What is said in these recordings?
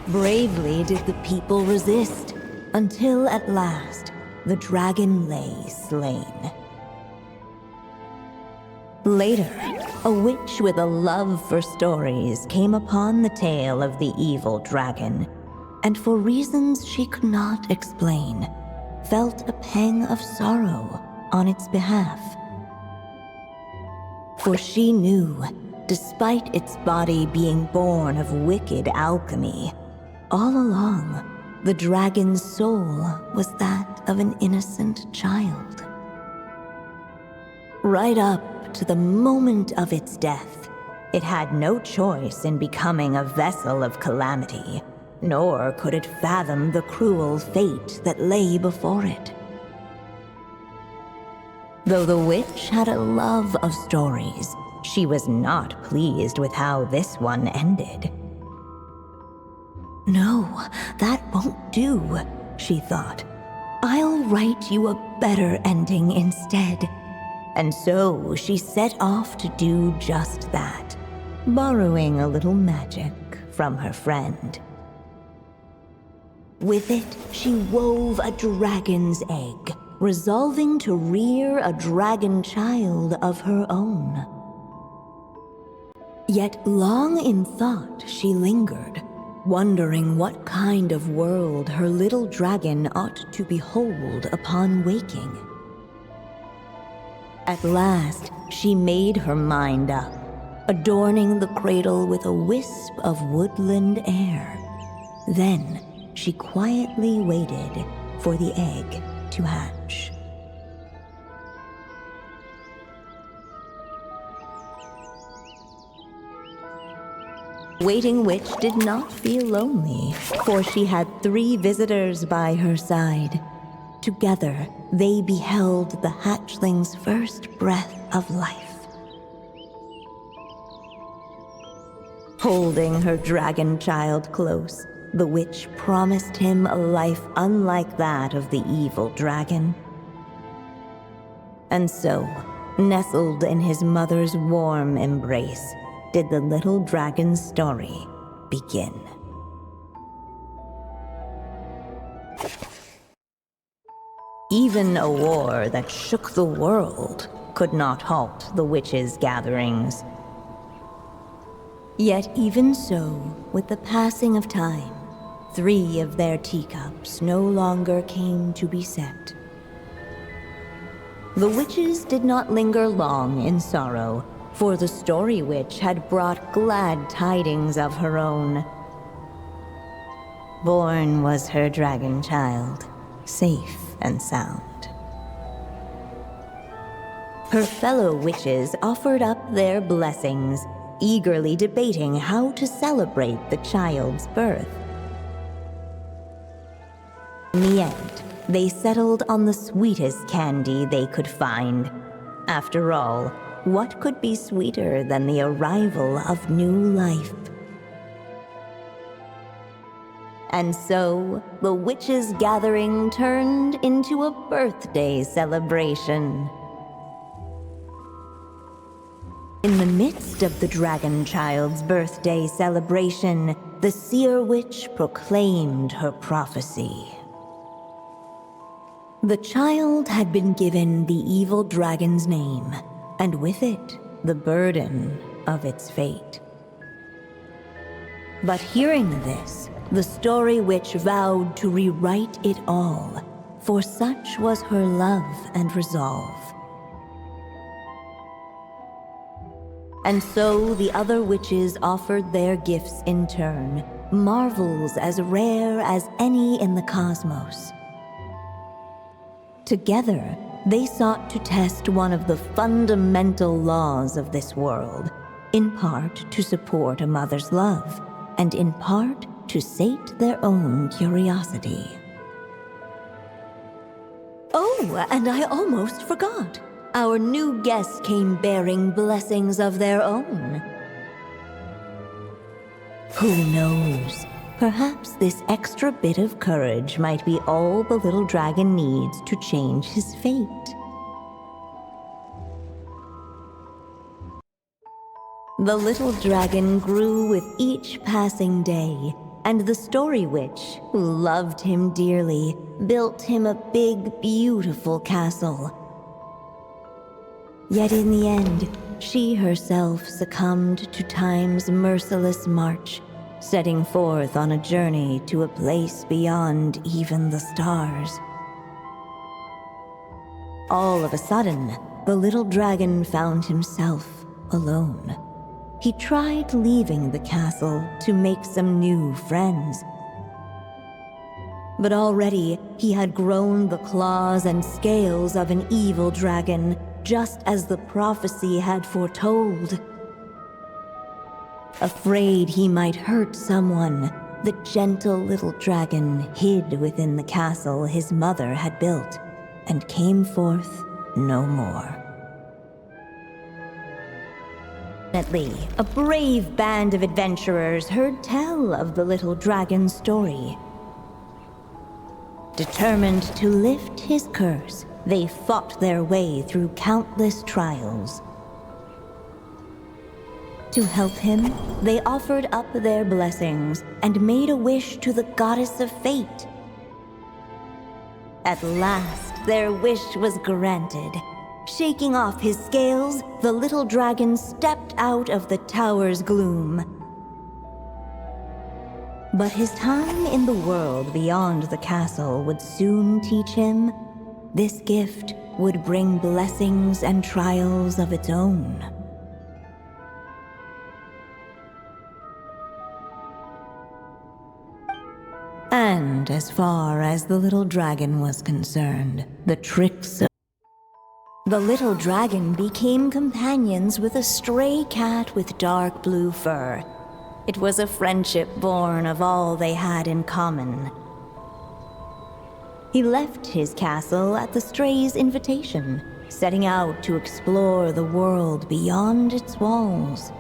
Bravely did the people resist, until at last the dragon lay slain. Later, a witch with a love for stories came upon the tale of the evil dragon, and for reasons she could not explain, felt a pang of sorrow on its behalf. For she knew, despite its body being born of wicked alchemy, all along, the dragon's soul was that of an innocent child. Right up to the moment of its death, it had no choice in becoming a vessel of calamity, nor could it fathom the cruel fate that lay before it. Though the witch had a love of stories, she was not pleased with how this one ended. "No, that won't do," she thought. "I'll write you a better ending instead." And so she set off to do just that, borrowing a little magic from her friend. With it, she wove a dragon's egg, resolving to rear a dragon child of her own. Yet long in thought she lingered, wondering what kind of world her little dragon ought to behold upon waking. At last, she made her mind up, adorning the cradle with a wisp of woodland air. Then she quietly waited for the egg to hatch. Waiting Witch did not feel lonely, for she had 3 visitors by her side. Together, they beheld the hatchling's first breath of life. Holding her dragon child close, the witch promised him a life unlike that of the evil dragon. And so, nestled in his mother's warm embrace, did the little dragon's story begin. Even a war that shook the world could not halt the witches' gatherings. Yet even so, with the passing of time, 3 of their teacups no longer came to be set. The witches did not linger long in sorrow, for the story witch had brought glad tidings of her own. Born was her dragon child, safe and sound. Her fellow witches offered up their blessings, eagerly debating how to celebrate the child's birth. In the end, they settled on the sweetest candy they could find. After all, what could be sweeter than the arrival of new life? And so, the witches' gathering turned into a birthday celebration. In the midst of the dragon child's birthday celebration, the seer witch proclaimed her prophecy. The child had been given the evil dragon's name, and with it, the burden of its fate. But hearing this, the story witch vowed to rewrite it all, for such was her love and resolve. And so the other witches offered their gifts in turn, marvels as rare as any in the cosmos. Together, they sought to test one of the fundamental laws of this world, in part to support a mother's love, and in part to sate their own curiosity. Oh, and I almost forgot. Our new guests came bearing blessings of their own. Who knows? Perhaps this extra bit of courage might be all the little dragon needs to change his fate. The little dragon grew with each passing day, and the Story Witch, who loved him dearly, built him a big, beautiful castle. Yet in the end, she herself succumbed to time's merciless march, setting forth on a journey to a place beyond even the stars. All of a sudden, the little dragon found himself alone. He tried leaving the castle to make some new friends. But already he had grown the claws and scales of an evil dragon, just as the prophecy had foretold. Afraid he might hurt someone, the gentle little dragon hid within the castle his mother had built and came forth no more. Fortunately, a brave band of adventurers heard tell of the little dragon's story. Determined to lift his curse, they fought their way through countless trials. To help him, they offered up their blessings and made a wish to the goddess of fate. At last, their wish was granted. Shaking off his scales, the little dragon stepped out of the tower's gloom. But his time in the world beyond the castle would soon teach him this gift would bring blessings and trials of its own. And as far as the little dragon was concerned, the little dragon became companions with a stray cat with dark blue fur. It was a friendship born of all they had in common. He left his castle at the stray's invitation, setting out to explore the world beyond its walls.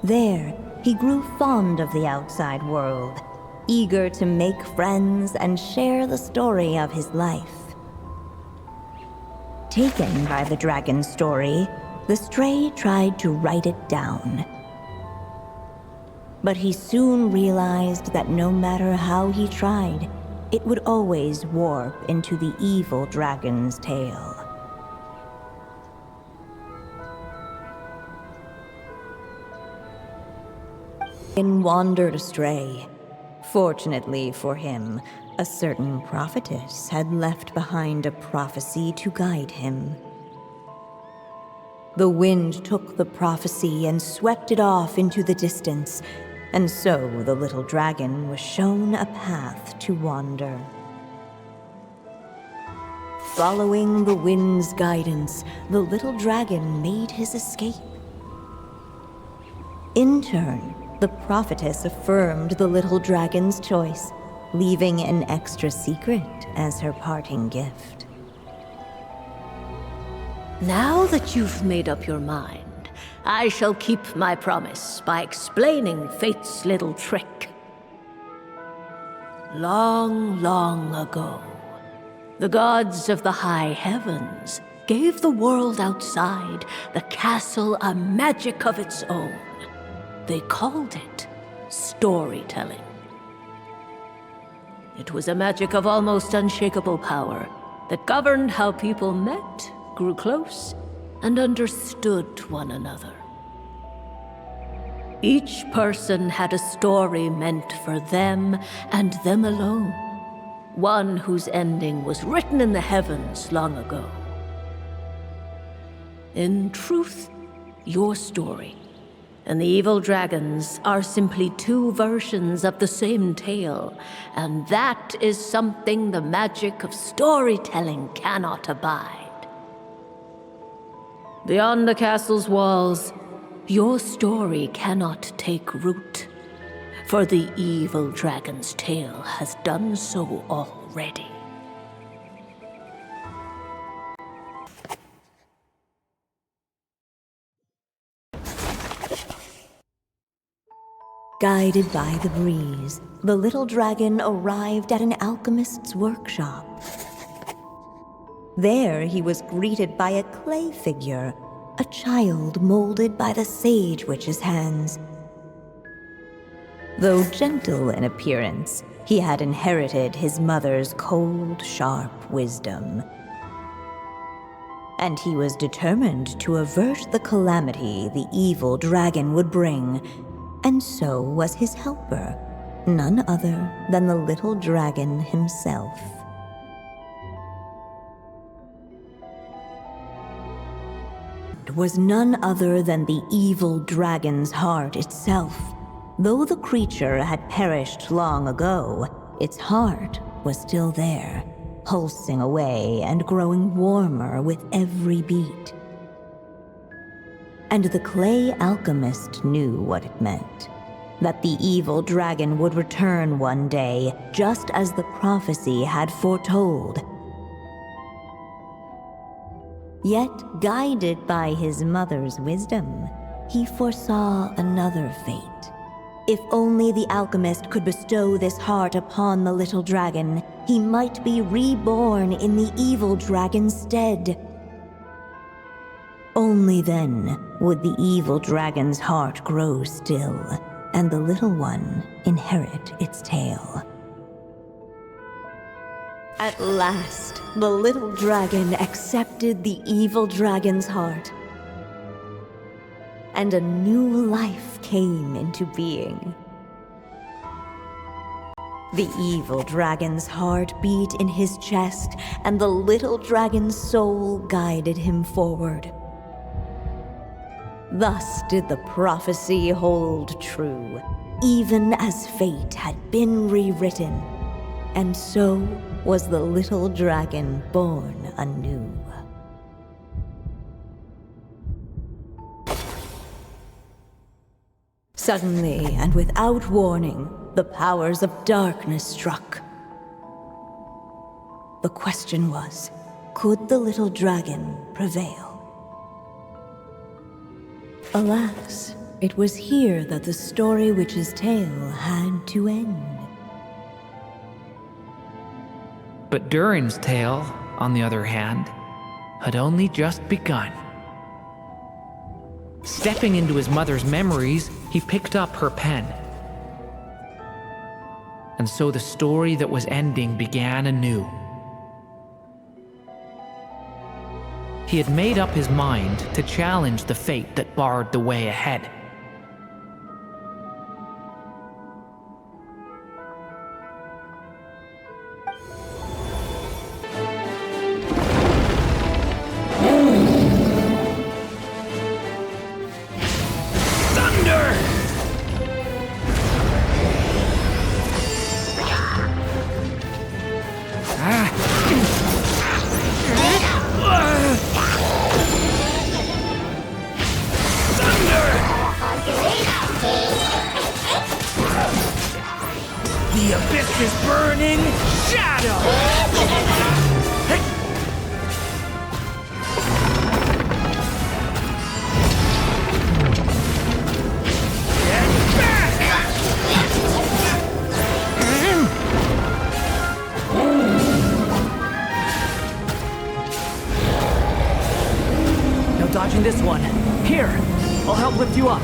There, he grew fond of the outside world, eager to make friends and share the story of his life. Taken by the dragon's story, the stray tried to write it down. But he soon realized that no matter how he tried, it would always warp into the evil dragon's tale. And wandered astray. Fortunately for him, a certain prophetess had left behind a prophecy to guide him. The wind took the prophecy and swept it off into the distance, and so the little dragon was shown a path to wander. Following the wind's guidance, the little dragon made his escape. In turn, the prophetess affirmed the little dragon's choice, leaving an extra secret as her parting gift. Now that you've made up your mind, I shall keep my promise by explaining fate's little trick. Long, long ago, the gods of the high heavens gave the world outside the castle a magic of its own. They called it storytelling. It was a magic of almost unshakable power that governed how people met, grew close, and understood one another. Each person had a story meant for them and them alone, one whose ending was written in the heavens long ago. In truth, your story and the evil dragons are simply two versions of the same tale, and that is something the magic of storytelling cannot abide. Beyond the castle's walls, your story cannot take root, for the evil dragon's tale has done so already. Guided by the breeze, the little dragon arrived at an alchemist's workshop. There he was greeted by a clay figure, a child molded by the sage witch's hands. Though gentle in appearance, he had inherited his mother's cold, sharp wisdom. And he was determined to avert the calamity the evil dragon would bring, and so was his helper, none other than the little dragon himself. It was none other than the evil dragon's heart itself. Though the creature had perished long ago, its heart was still there, pulsing away and growing warmer with every beat. And the clay alchemist knew what it meant. That the evil dragon would return one day, just as the prophecy had foretold. Yet, guided by his mother's wisdom, he foresaw another fate. If only the alchemist could bestow this heart upon the little dragon, he might be reborn in the evil dragon's stead. Only then would the evil dragon's heart grow still, and the little one inherit its tale. At last, the little dragon accepted the evil dragon's heart, and a new life came into being. The evil dragon's heart beat in his chest, and the little dragon's soul guided him forward. Thus did the prophecy hold true, even as fate had been rewritten, and so was the little dragon born anew. Suddenly, and without warning, the powers of darkness struck. The question was, could the little dragon prevail? Alas, it was here that the story witch's tale had to end. But Durin's tale, on the other hand, had only just begun. Stepping into his mother's memories, he picked up her pen. And so the story that was ending began anew. He had made up his mind to challenge the fate that barred the way ahead. The abyss is burning shadow! Get back! No dodging this one. Here, I'll help lift you up.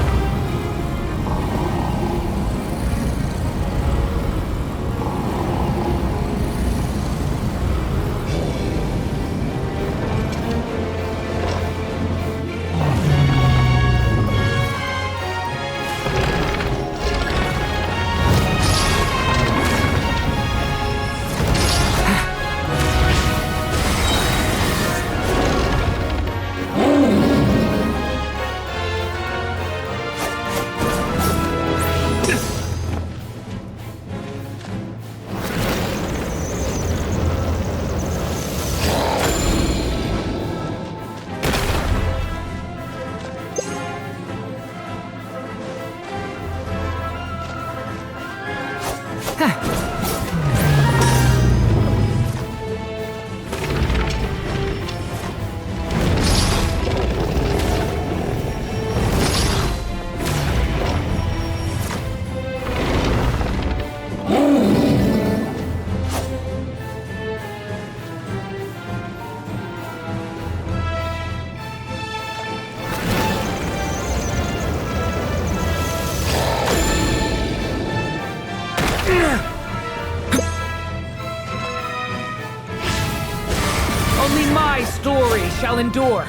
shall endure.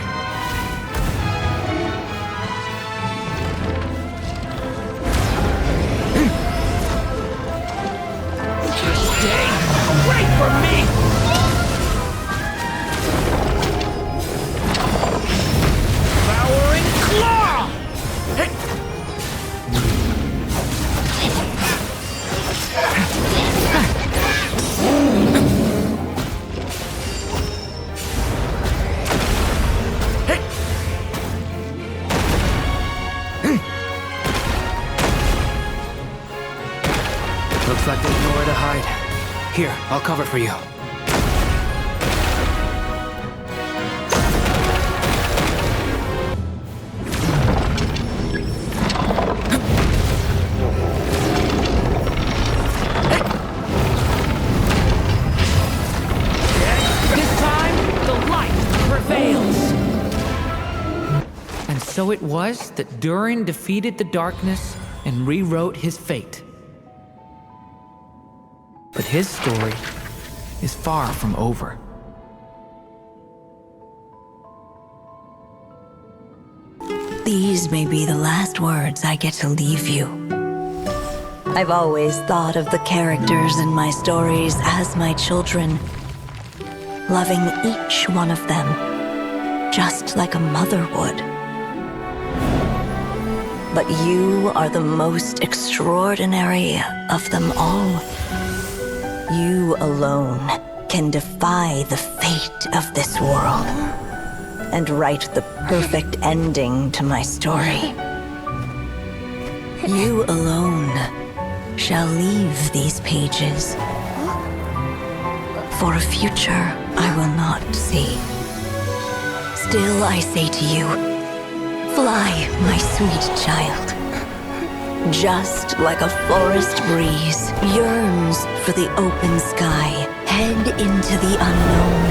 Stay away from me! Devouring claw! Looks like there's nowhere to hide. Here, I'll cover for you. This time, the light prevails. And so it was that Durin defeated the darkness and rewrote his fate. But his story is far from over. These may be the last words I get to leave you. I've always thought of the characters in my stories as my children, loving each one of them, just like a mother would. But you are the most extraordinary of them all. You alone can defy the fate of this world and write the perfect ending to my story. You alone shall leave these pages for a future I will not see. Still I say to you, fly, my sweet child. Just like a forest breeze yearns for the open sky, head into the unknown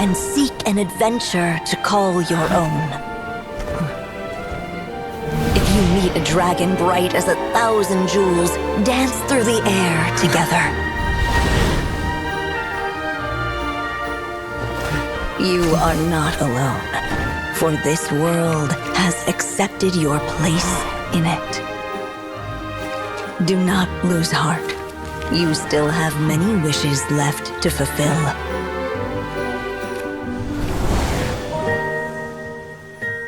and seek an adventure to call your own. If you meet a dragon bright as 1,000 jewels, dance through the air together. You are not alone, for this world has accepted your place in it. Do not lose heart. You still have many wishes left to fulfill.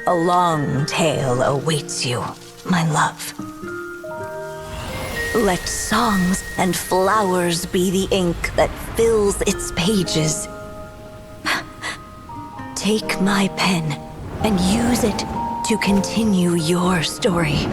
A long tale awaits you, my love. Let songs and flowers be the ink that fills its pages. Take my pen and use it to continue your story.